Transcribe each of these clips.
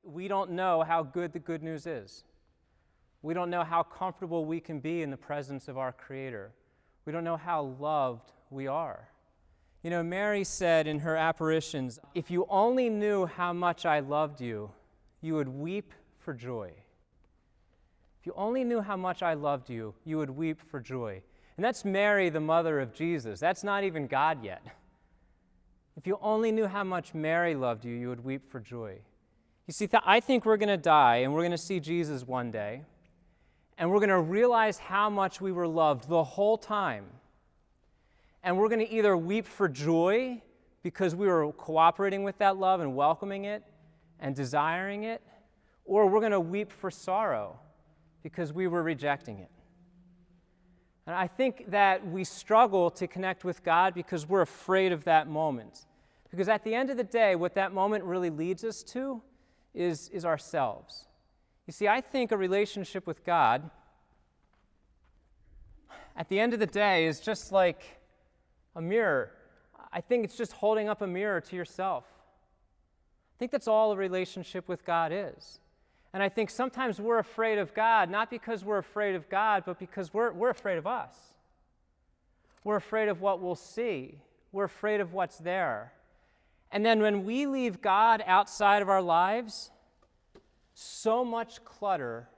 we don't know how good the good news is. We don't know how comfortable we can be in the presence of our Creator. We don't know how loved we are. You know, Mary said in her apparitions, "If you only knew how much I loved you, you would weep for joy." If you only knew how much I loved you, you would weep for joy. And that's Mary, the mother of Jesus. That's not even God yet. If you only knew how much Mary loved you, you would weep for joy. You see, I think we're going to die, and we're going to see Jesus one day, and we're going to realize how much we were loved the whole time. And we're going to either weep for joy because we were cooperating with that love and welcoming it and desiring it, or we're going to weep for sorrow because we were rejecting it. And I think that we struggle to connect with God because we're afraid of that moment. Because at the end of the day, what that moment really leads us to is ourselves. You see, I think a relationship with God, at the end of the day, is just like a mirror. I think it's just holding up a mirror to yourself. I think that's all a relationship with God is. And I think sometimes we're afraid of God, not because we're afraid of God, but because we're afraid of us. We're afraid of what we'll see. We're afraid of what's there. And then when we leave God outside of our lives, so much clutter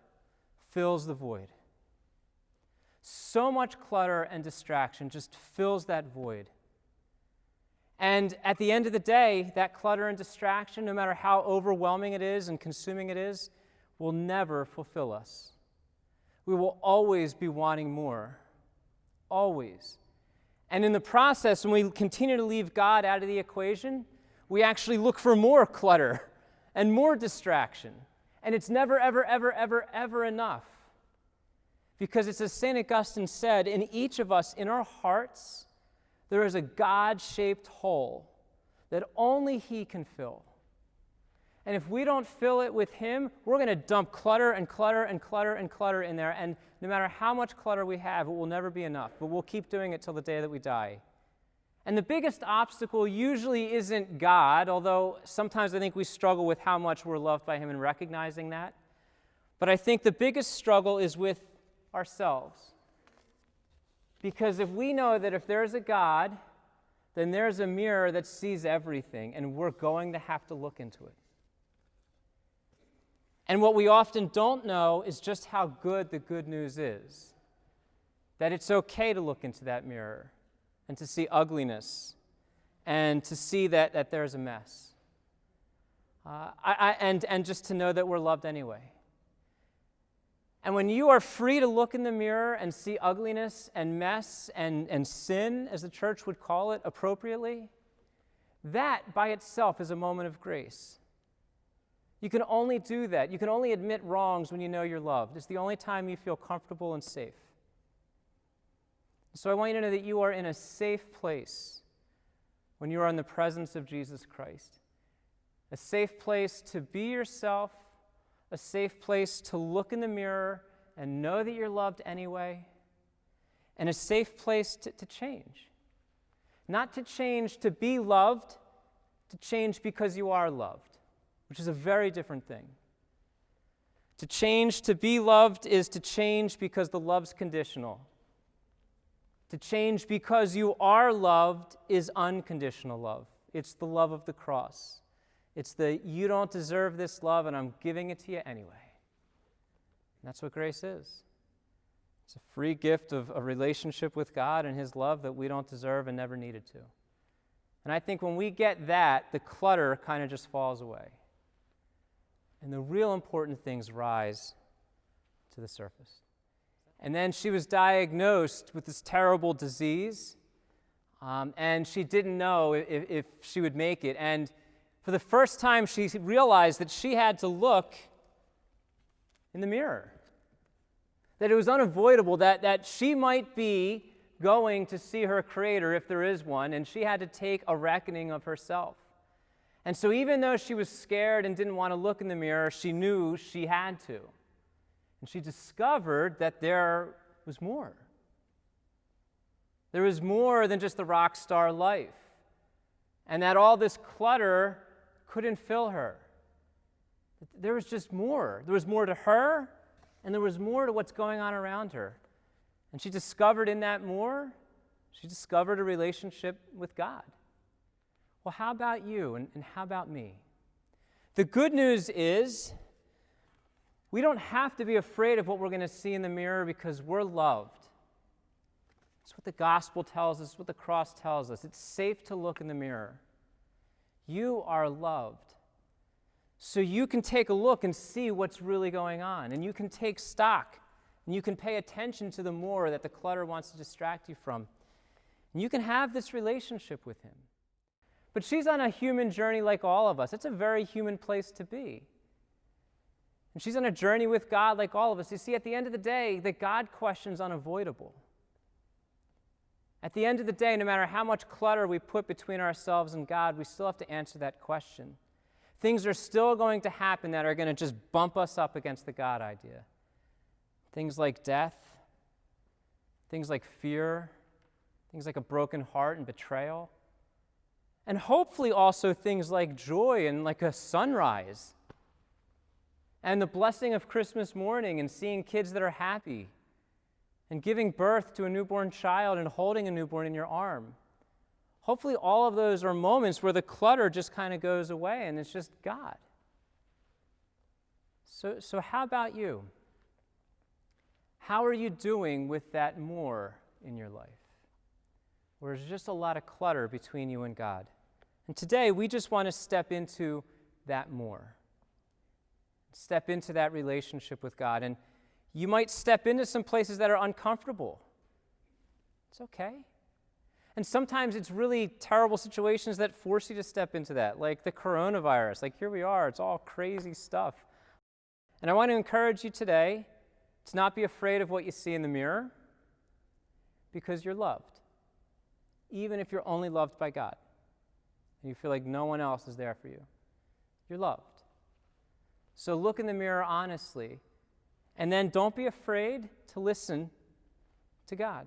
fills the void. So much clutter and distraction just fills that void. And at the end of the day, that clutter and distraction, no matter how overwhelming it is and consuming it is, will never fulfill us. We will always be wanting more. Always. And in the process, when we continue to leave God out of the equation, we actually look for more clutter and more distraction. And it's never, ever, ever, ever, ever enough. Because it's as St. Augustine said, in each of us, in our hearts, there is a God-shaped hole that only He can fill. And if we don't fill it with Him, we're going to dump clutter and clutter and clutter and clutter in there. And no matter how much clutter we have, it will never be enough. But we'll keep doing it till the day that we die. And the biggest obstacle usually isn't God, although sometimes I think we struggle with how much we're loved by Him and recognizing that. But I think the biggest struggle is with ourselves. Because if we know that if there's a God, then there's a mirror that sees everything, and we're going to have to look into it. And what we often don't know is just how good the good news is. That it's okay to look into that mirror and to see ugliness and to see that there's a mess. And just to know that we're loved anyway. And when you are free to look in the mirror and see ugliness and mess and sin, as the church would call it appropriately, that by itself is a moment of grace. You can only do that. You can only admit wrongs when you know you're loved. It's the only time you feel comfortable and safe. So I want you to know that you are in a safe place when you are in the presence of Jesus Christ. A safe place to be yourself, a safe place to look in the mirror and know that you're loved anyway, and a safe place to change. Not to change to be loved, to change because you are loved, which is a very different thing. To change to be loved is to change because the love's conditional. To change because you are loved is unconditional love. It's the love of the cross. It's the, you don't deserve this love, and I'm giving it to you anyway. And that's what grace is. It's a free gift of a relationship with God and His love that we don't deserve and never needed to. And I think when we get that, the clutter kind of just falls away. And the real important things rise to the surface. And then she was diagnosed with this terrible disease, and she didn't know if she would make it. And for the first time, she realized that she had to look in the mirror, that it was unavoidable, that she might be going to see her Creator, if there is one, and she had to take a reckoning of herself. And so even though she was scared and didn't want to look in the mirror, she knew she had to. And she discovered that there was more. There was more than just the rock star life. And that all this clutter couldn't fill her. There was just more. There was more to her, and there was more to what's going on around her. And she discovered in that more, she discovered a relationship with God. Well, how about you, and how about me? The good news is we don't have to be afraid of what we're going to see in the mirror because we're loved. It's what the gospel tells us, what the cross tells us. It's safe to look in the mirror. You are loved. So you can take a look and see what's really going on, and you can take stock, and you can pay attention to the more that the clutter wants to distract you from. And you can have this relationship with him. But she's on a human journey like all of us. It's a very human place to be. And she's on a journey with God like all of us. You see, at the end of the day, the God question's unavoidable. At the end of the day, no matter how much clutter we put between ourselves and God, we still have to answer that question. Things are still going to happen that are going to just bump us up against the God idea. Things like death, things like fear, things like a broken heart and betrayal, and hopefully also things like joy and like a sunrise, and the blessing of Christmas morning and seeing kids that are happy, and giving birth to a newborn child and holding a newborn in your arm. Hopefully all of those are moments where the clutter just kind of goes away and it's just God. So how about you? How are you doing with that more in your life? Where there's just a lot of clutter between you and God. And today we just want to step into that more. Step into that relationship with God. And you might step into some places that are uncomfortable. It's okay. And sometimes it's really terrible situations that force you to step into that, like the coronavirus. Like here we are, it's all crazy stuff. And I want to encourage you today to not be afraid of what you see in the mirror, because you're loved, even if you're only loved by God and you feel like no one else is there for you. You're loved. So look in the mirror honestly, and then don't be afraid to listen to God.